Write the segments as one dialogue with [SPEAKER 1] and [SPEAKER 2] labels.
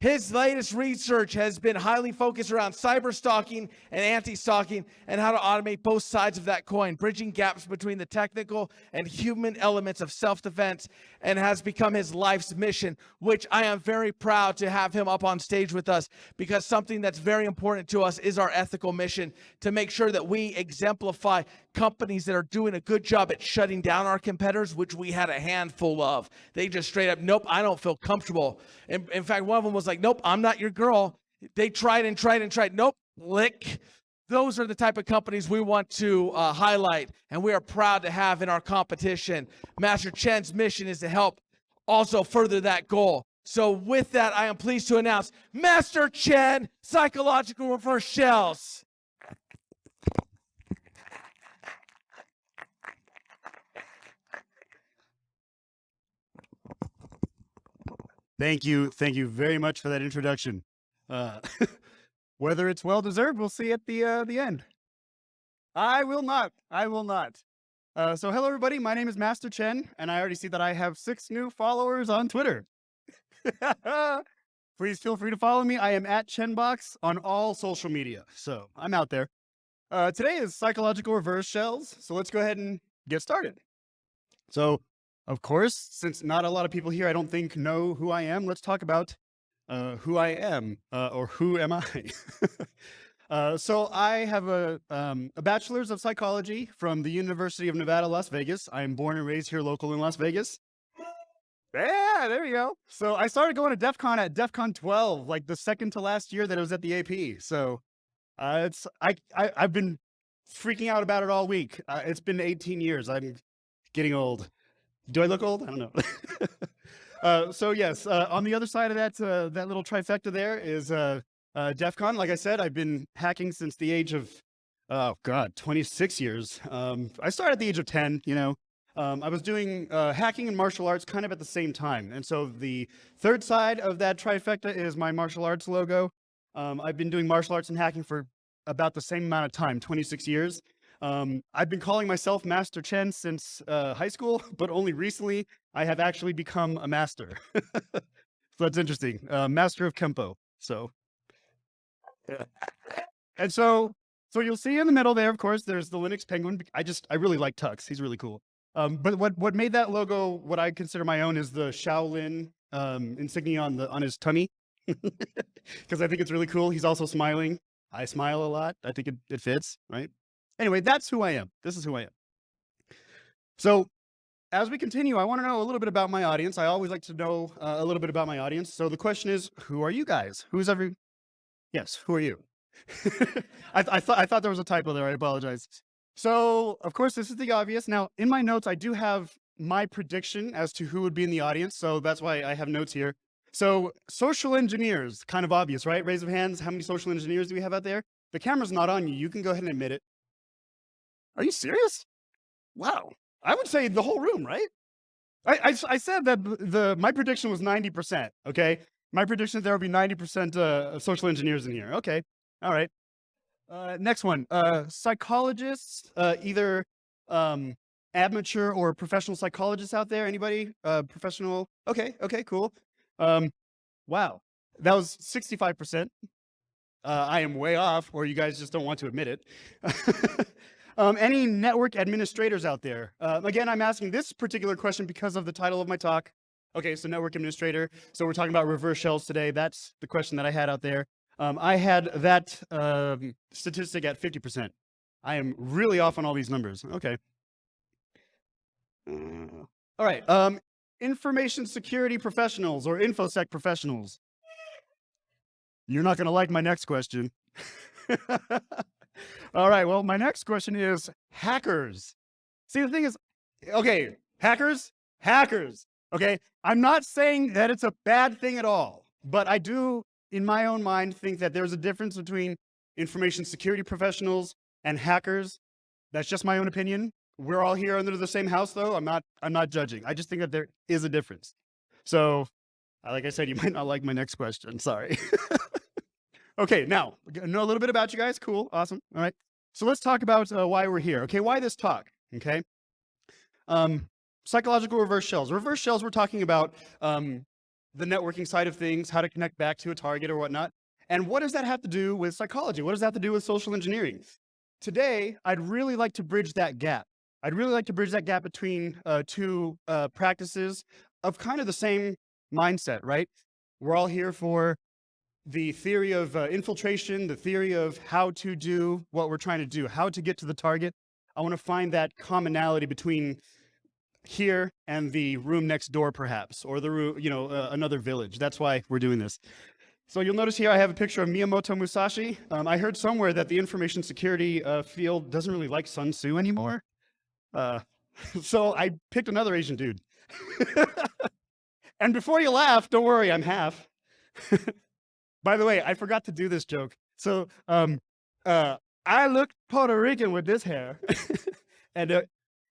[SPEAKER 1] His latest research has been highly focused around cyber stalking and anti-stalking and how to automate both sides of that coin, bridging gaps between the technical and human elements of self-defense, and has become his life's mission, which I am very proud to have him up on stage with us, because something that's very important to us is our ethical mission to make sure that we exemplify companies that are doing a good job at shutting down our competitors, which we had a handful of. They just straight up, nope, I don't feel comfortable. In fact, one of them was like, nope, I'm not your girl. They tried and tried and tried. Nope, lick. Those are the type of companies we want to highlight, and we are proud to have in our competition. MasterChen's mission is to help also further that goal. So with that, I am pleased to announce MasterChen Psychological Reverse Shells.
[SPEAKER 2] Thank you very much for that introduction. Whether it's well-deserved, we'll see at the end. I will not. So hello, everybody. My name is MasterChen, and I already see that I have 6 new followers on Twitter. Please feel free to follow me. I am at Chenbox on all social media, so I'm out there. Today is Psychological Reverse Shells, so let's go ahead and get started. So, of course, since not a lot of people here, I don't think, know who I am, let's talk about who I am, or who am I? So I have a bachelor's of psychology from the University of Nevada, Las Vegas. I am born and raised here local in Las Vegas. Yeah, there you go. So I started going to DEF CON at DEF CON 12, like the second to last year that it was at the AP. So I've been freaking out about it all week. It's been 18 years. I'm getting old. Do I look old? I don't know. So yes, on the other side of that little trifecta there is DEF CON. Like I said, I've been hacking since the age of, 26 years. I started at the age of 10, you know. I was doing hacking and martial arts kind of at the same time. And so the third side of that trifecta is my martial arts logo. I've been doing martial arts and hacking for about the same amount of time, 26 years. I've been calling myself MasterChen since high school, but only recently I have actually become a master. So that's interesting. Master of Kempo. So, yeah. And so you'll see in the middle there, of course, there's the Linux Penguin. I really like Tux. He's really cool. But what made that logo what I consider my own is the Shaolin insignia on his tummy, because I think it's really cool. He's also smiling. I smile a lot. I think it fits, right? Anyway, that's who I am. This is who I am. So as we continue, I want to know a little bit about my audience. I always like to know a little bit about my audience. So the question is, who are you guys? Yes, who are you? I thought there was a typo there. I apologize. So, of course, this is the obvious. Now, in my notes, I do have my prediction as to who would be in the audience. So that's why I have notes here. So social engineers, kind of obvious, right? Raise of hands. How many social engineers do we have out there? The camera's not on you. You can go ahead and admit it. Are you serious? Wow. I would say the whole room, right? I said that my prediction was 90%, okay? My prediction there would be 90% social engineers in here. Okay. All right. Next one, psychologists, either amateur or professional psychologists out there. Anybody? Professional? Okay, cool. Wow, that was 65%. I am way off, or you guys just don't want to admit it. Any network administrators out there? Again, I'm asking this particular question because of the title of my talk. Okay, so network administrator. So we're talking about reverse shells today. That's the question that I had out there. I had that statistic at 50%. I am really off on all these numbers. Okay. All right. Information security professionals or InfoSec professionals. You're not going to like my next question. All right. Well, my next question is hackers. See, the thing is, okay, hackers. Okay. I'm not saying that it's a bad thing at all, but I do, in my own mind, think that there's a difference between information security professionals and hackers. That's just my own opinion. We're all here under the same house, though. I'm not judging. I just think that there is a difference. So, like I said, you might not like my next question. Sorry. Okay, now, know a little bit about you guys. Cool, awesome. All right. So let's talk about why we're here. Okay, why this talk? Okay. Psychological reverse shells. Reverse shells, we're talking about the networking side of things, how to connect back to a target or whatnot. And what does that have to do with psychology? What does that have to do with social engineering? Today, I'd really like to bridge that gap. I'd really like to bridge that gap between two practices of kind of the same mindset, right? We're all here for the theory of infiltration, the theory of how to do what we're trying to do, how to get to the target. I want to find that commonality between here and the room next door, perhaps, or the room, another village. That's why we're doing this. So you'll notice here I have a picture of Miyamoto Musashi. I heard somewhere that the information security field doesn't really like Sun Tzu anymore. So I picked another Asian dude. And before you laugh, don't worry, I'm half. By the way, I forgot to do this joke. So I look Puerto Rican with this hair. And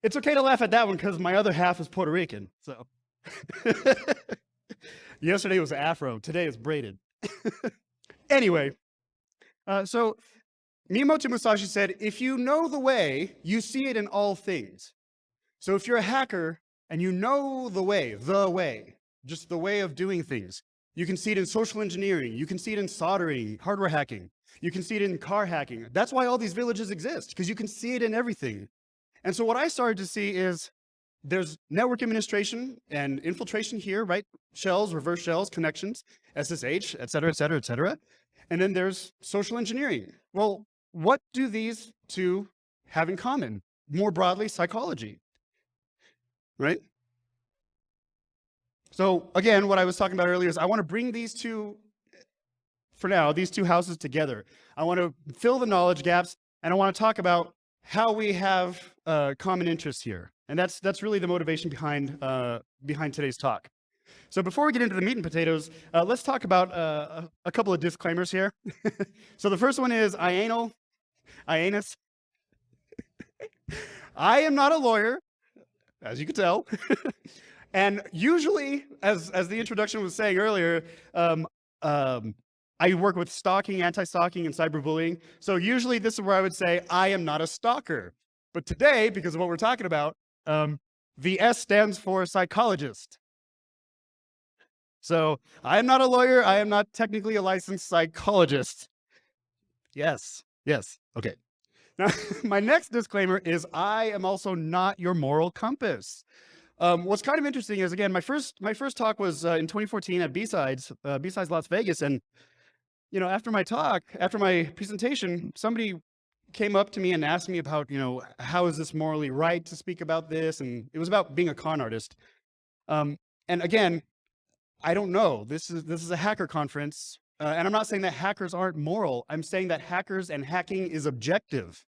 [SPEAKER 2] it's okay to laugh at that one because my other half is Puerto Rican. So yesterday was afro, today is braided. Anyway, so Miyamoto Musashi said, if you know the way, you see it in all things. So if you're a hacker and you know the way, just the way of doing things, you can see it in social engineering, you can see it in soldering, hardware hacking, you can see it in car hacking. That's why all these villages exist, because you can see it in everything. And so what I started to see is there's network administration and infiltration here, right? Shells, reverse shells, connections, SSH, et cetera, et cetera, et cetera. And then there's social engineering. Well, what do these two have in common? More broadly, psychology, right? So again, what I was talking about earlier is I want to bring these two, for now, these two houses together. I want to fill the knowledge gaps, and I want to talk about how we have common interests here. And that's really the motivation behind today's talk. So before we get into the meat and potatoes, let's talk about a couple of disclaimers here. So the first one is Ianus. I am not a lawyer, as you can tell. And usually, as the introduction was saying earlier, I work with stalking, anti-stalking, and cyberbullying. So usually this is where I would say, I am not a stalker. But today, because of what we're talking about, the S stands for psychologist. So I am not a lawyer. I am not technically a licensed psychologist. Yes. Okay. Now, my next disclaimer is I am also not your moral compass. What's kind of interesting is, again, my first talk was in 2014 at B-Sides Las Vegas. And, after my presentation, somebody came up to me and asked me about, how is this morally right to speak about this? And it was about being a con artist. And again, I don't know. This is a hacker conference. And I'm not saying that hackers aren't moral. I'm saying that hackers and hacking is objective.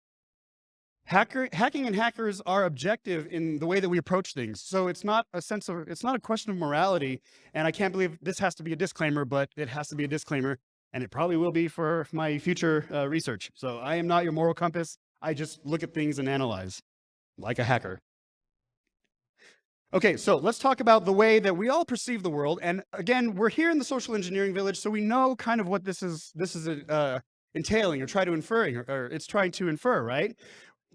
[SPEAKER 2] Hacking and hackers are objective in the way that we approach things. So it's not a question of morality. And I can't believe this has to be a disclaimer, but it has to be a disclaimer. And it probably will be for my future research. So I am not your moral compass. I just look at things and analyze like a hacker. Okay, so let's talk about the way that we all perceive the world. And again, we're here in the social engineering village, so we know kind of what this is entailing or trying to infer, right?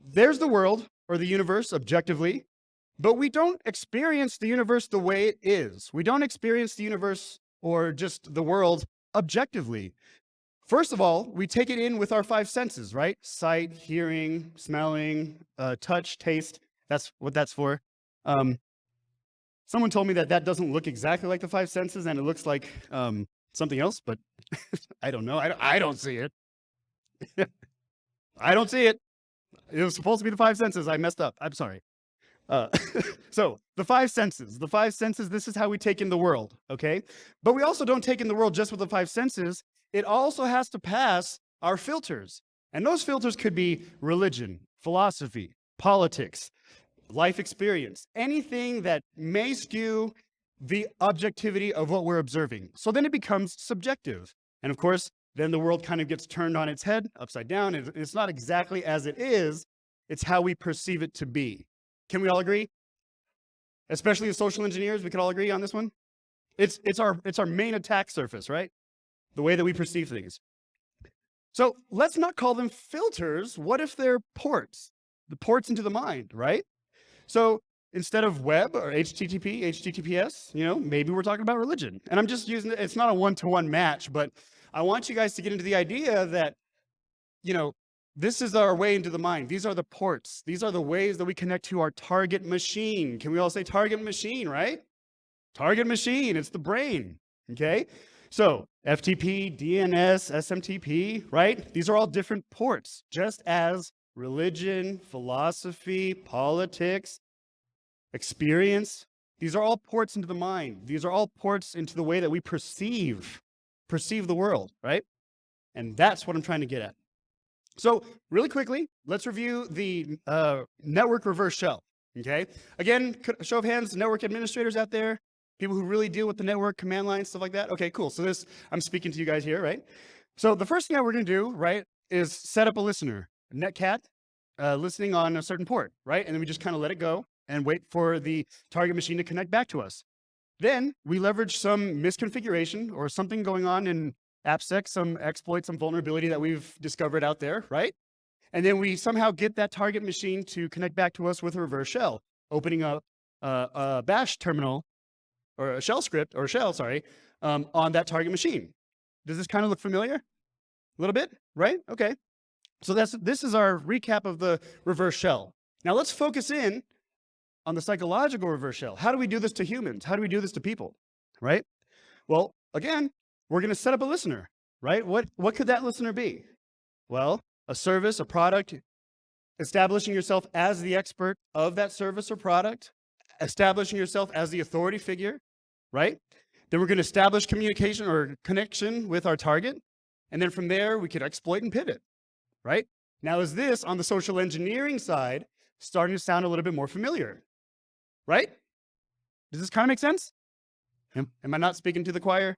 [SPEAKER 2] There's the world or the universe objectively, but we don't experience the universe the way it is. We don't experience the universe or just the world objectively. First of all, we take it in with our five senses, right? Sight, hearing, smelling, touch, taste. That's what that's for. Someone told me that doesn't look exactly like the five senses and it looks like something else, but I don't know. I don't see it. I don't see it. It was supposed to be the five senses. I messed up. I'm sorry. So the five senses, this is how we take in the world, okay? But we also don't take in the world just with the five senses. It also has to pass our filters. And those filters could be religion, philosophy, politics, life experience, anything that may skew the objectivity of what we're observing. So then it becomes subjective. And of course, then the world kind of gets turned on its head, upside down. It's not exactly as it is. It's how we perceive it to be. Can we all agree? Especially as social engineers, we can all agree on this one? It's our main attack surface, right? The way that we perceive things. So let's not call them filters. What if they're ports? The ports into the mind, right? So instead of web or HTTP, HTTPS, maybe we're talking about religion. And I'm just using it's not a one-to-one match, but I want you guys to get into the idea that, this is our way into the mind. These are the ports. These are the ways that we connect to our target machine. Can we all say target machine, right? Target machine, it's the brain, okay? So FTP, DNS, SMTP, right? These are all different ports, just as religion, philosophy, politics, experience. These are all ports into the mind. These are all ports into the way that we perceive the world, right? And that's what I'm trying to get at. So really quickly, let's review the network reverse shell, okay? Again, show of hands, network administrators out there, people who really deal with the network, command line, stuff like that. Okay, cool. So I'm speaking to you guys here, right? So the first thing that we're gonna do, right, is set up a listener, a netcat, listening on a certain port, right? And then we just kind of let it go and wait for the target machine to connect back to us. Then we leverage some misconfiguration or something going on in AppSec, some exploit, some vulnerability that we've discovered out there, right? And then we somehow get that target machine to connect back to us with a reverse shell, opening up a bash terminal or a shell script or shell, sorry, on that target machine. Does this kind of look familiar? A little bit, right? Okay. So this is our recap of the reverse shell. Now let's focus in on the psychological reverse shell. How do we do this to humans? How do we do this to people, right? Well, again, we're going to set up a listener, right? What could that listener be? Well, a service, a product, establishing yourself as the expert of that service or product, establishing yourself as the authority figure, right? Then we're going to establish communication or connection with our target. And then from there, we could exploit and pivot, right? Now, is this on the social engineering side starting to sound a little bit more familiar, right? Does this kind of make sense? Am I not speaking to the choir?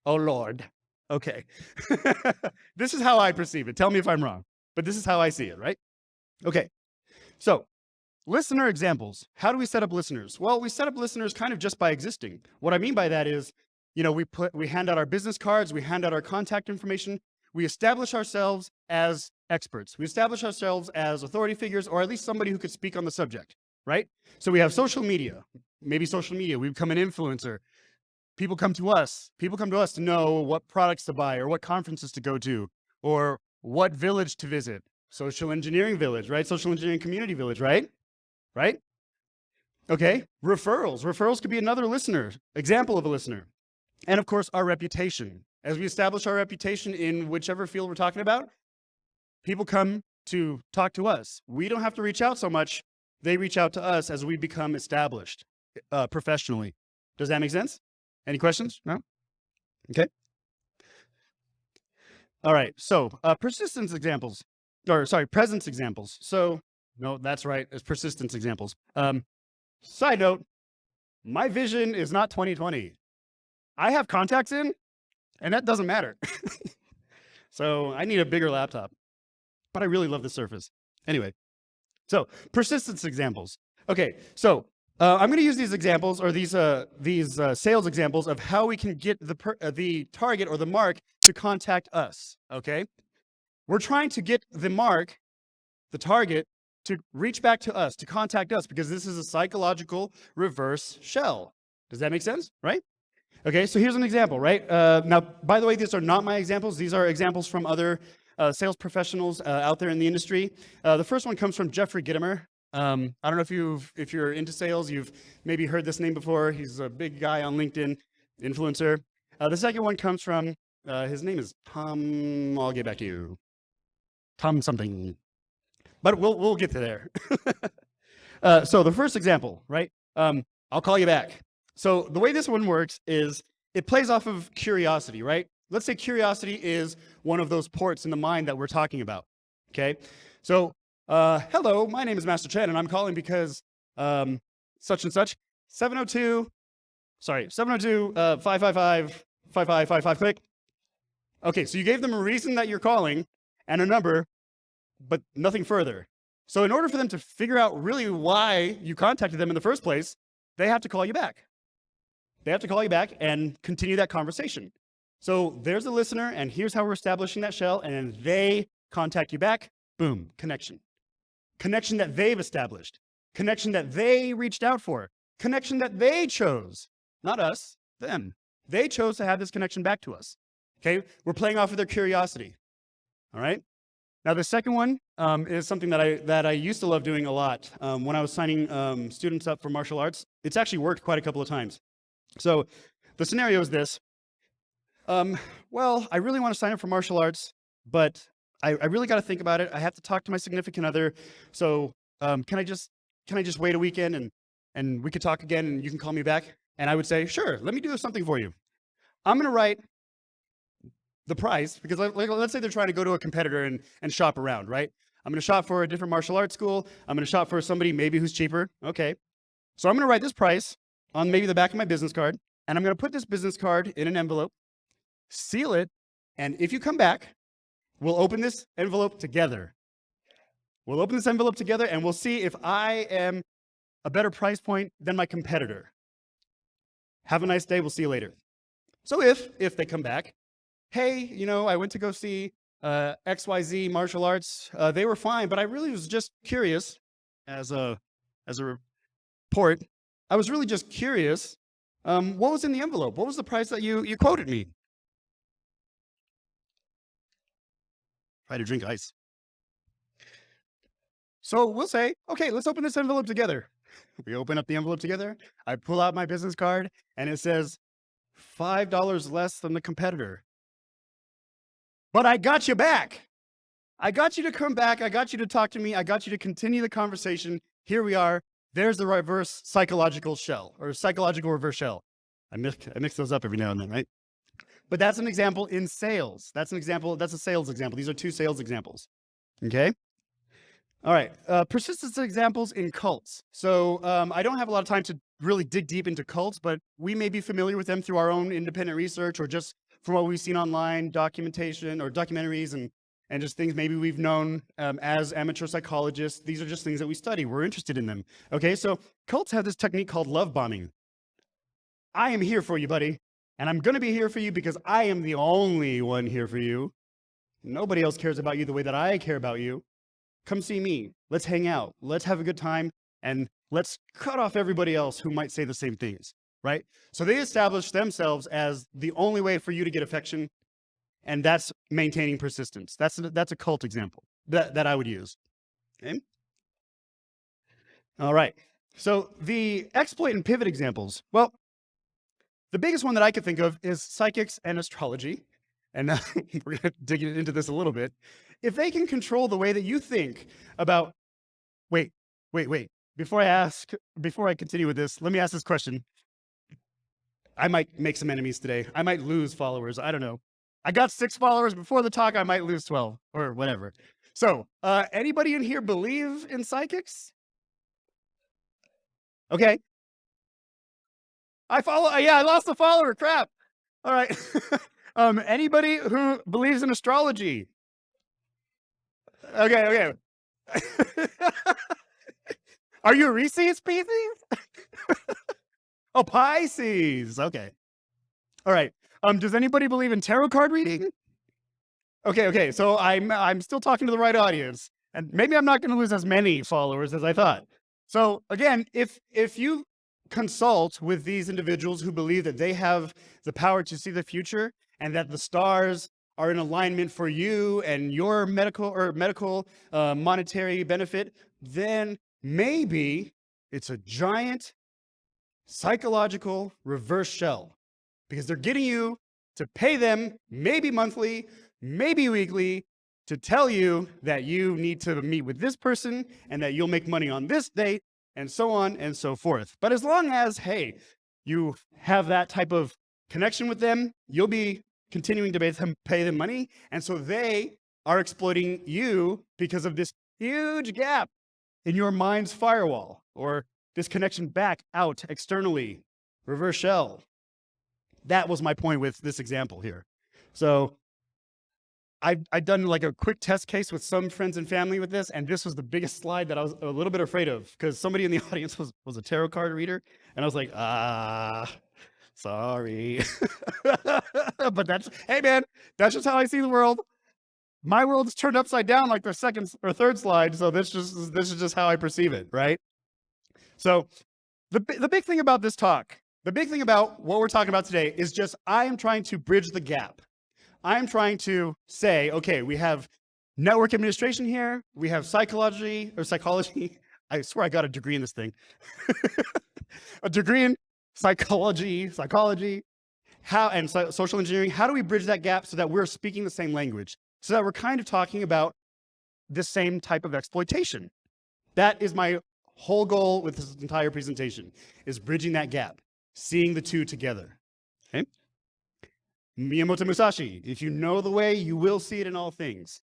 [SPEAKER 2] Oh, Lord. Okay. This is how I perceive it. Tell me if I'm wrong, but this is how I see it, right? Okay. So listener examples. How do we set up listeners? Well, we set up listeners kind of just by existing. What I mean by that is, we hand out our business cards, we hand out our contact information, we establish ourselves as experts. We establish ourselves as authority figures, or at least somebody who could speak on the subject, right? So we have social media. Maybe social media, we become an influencer. People come to us to know what products to buy or what conferences to go to or what village to visit. Social engineering village, right? Social engineering community village, right? Right? Okay, referrals. Referrals could be another listener, example of a listener. And of course, our reputation. As we establish our reputation in whichever field we're talking about, people come to talk to us. We don't have to reach out so much. They reach out to us as we become established professionally. Does that make sense? Any questions? No? Okay. All right. So presence examples. So no, that's right. It's persistence examples. Side note, my vision is not 2020. I have contacts in, and that doesn't matter. So I need a bigger laptop, but I really love the Surface. Anyway, so persistence examples. Okay, so I'm going to use these examples or these sales examples of how we can get the target or the mark to contact us. Okay, we're trying to get the mark, the target, to reach back to us, to contact us, because this is a psychological reverse shell. Does that make sense? Right? Okay, so here's an example, right? Now, by the way, these are not my examples. These are examples from other sales professionals out there in the industry. The first one comes from Jeffrey Gitomer. I don't know if you're into sales, you've maybe heard this name before. He's a big guy on LinkedIn, influencer. The second one comes from, his name is Tom, I'll get back to you. Tom something, but we'll get to there. So the first example, right? I'll call you back. So the way this one works is it plays off of curiosity, right? Let's say curiosity is one of those ports in the mind that we're talking about, okay? So, hello, my name is MasterChen, and I'm calling because such and such, 702-555-5555, click. Okay, so you gave them a reason that you're calling and a number, but nothing further. So in order for them to figure out really why you contacted them in the first place, they have to call you back. They have to call you back and continue that conversation. So there's a listener, and here's how we're establishing that shell, and they contact you back, boom, connection. Connection that they've established. connection that they reached out for, connection that they chose, not us, them. They chose to have this connection back to us. Okay, we're playing off of their curiosity. All right. Now the second one is something that I used to love doing a lot when I was signing students up for martial arts. It's actually worked quite a couple of times. So the scenario is this. Well, I really want to sign up for martial arts, but I really got to think about it. I have to talk to my significant other. So can I just wait a weekend and we could talk again and you can call me back? And I would say, sure, let me do something for you. I'm going to write the price, because let's say they're trying to go to a competitor and shop around, right? I'm going to shop for a different martial arts school. I'm going to shop for somebody maybe who's cheaper. Okay. So I'm going to write this price on maybe the back of my business card, and I'm going to put this business card in an envelope, seal it, and if you come back, we'll open this envelope together. We'll open this envelope together and we'll see if I am a better price point than my competitor. Have a nice day. We'll see you later. So if they come back, hey, I went to go see XYZ martial arts. They were fine, but I really was just curious as a report. I was really just curious. What was in the envelope? What was the price that you quoted me? Try to drink ice. So we'll say, okay, let's open this envelope together. We open up the envelope together. I pull out my business card and it says $5 less than the competitor. But I got you back. I got you to come back. I got you to talk to me. I got you to continue the conversation. Here we are. There's the reverse psychological shell, or psychological reverse shell. I mix those up every now and then, right? But that's an example in sales. That's a sales example. These are two sales examples. Okay? All right. Persistence examples in cults. So I don't have a lot of time to really dig deep into cults, but we may be familiar with them through our own independent research or just from what we've seen online, documentation or documentaries and just things maybe we've known as amateur psychologists. These are just things that we study. We're interested in them. Okay, so cults have this technique called love bombing. I am here for you, buddy. And I'm going to be here for you because I am the only one here for you. Nobody else cares about you the way that I care about you. Come see me. Let's hang out. Let's have a good time. And let's cut off everybody else who might say the same things, right? So they establish themselves as the only way for you to get affection. And that's maintaining persistence. That's a cult example that I would use. Okay. All right. So the exploit and pivot examples. Well, the biggest one that I could think of is psychics and astrology. And we're going to dig into this a little bit. If they can control the way that you think about, wait. Before I continue with this, let me ask this question. I might make some enemies today. I might lose followers. I don't know. I got 6 followers before the talk. I might lose 12 or whatever. So anybody in here believe in psychics? Okay. I lost a follower. Crap. All right. Anybody who believes in astrology? Okay. Are you a Reese's Pieces? Oh, Pisces. Okay. All right. Does anybody believe in tarot card reading? Okay. So I'm still talking to the right audience, and maybe I'm not going to lose as many followers as I thought. So again, if you consult with these individuals who believe that they have the power to see the future and that the stars are in alignment for you and your medical monetary benefit, then maybe it's a giant psychological reverse shell, because they're getting you to pay them maybe monthly, maybe weekly, to tell you that you need to meet with this person and that you'll make money on this date and so on and so forth. But as long as, hey, you have that type of connection with them, you'll be continuing to pay them money. And so they are exploiting you because of this huge gap in your mind's firewall, or this connection back out externally, reverse shell. That was my point with this example here. So I've done like a quick test case with some friends and family with this, and this was the biggest slide that I was a little bit afraid of, because somebody in the audience was a tarot card reader, and I was like, sorry. But hey man, that's just how I see the world. My world is turned upside down like the second or third slide, so this is just how I perceive it, right? So the big thing about this talk, the big thing about what we're talking about today is just I am trying to bridge the gap. I'm trying to say, okay, we have network administration here, we have psychology. I swear I got a degree in this thing. A degree in psychology, and social engineering. How do we bridge that gap so that we're speaking the same language? So that we're kind of talking about the same type of exploitation. That is my whole goal with this entire presentation, is bridging that gap, seeing the two together. Okay? Miyamoto Musashi, if you know the way, you will see it in all things.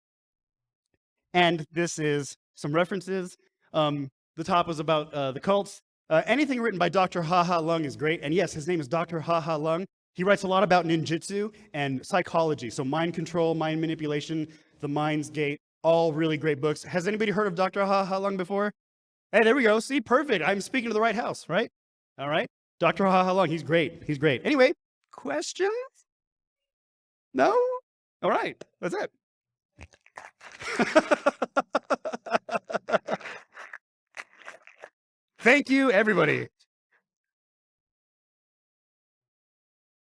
[SPEAKER 2] And this is some references. The top was about the cults. Anything written by Dr. Ha Ha Lung is great. And yes, his name is Dr. Ha Ha Lung. He writes a lot about ninjutsu and psychology. So mind control, mind manipulation, the mind's gate, all really great books. Has anybody heard of Dr. Ha Ha Lung before? Hey, there we go. See, perfect. I'm speaking to the right house, right? All right. Dr. Ha Ha Lung, he's great. He's great. Anyway, questions? No? All right. That's it. Thank you, everybody.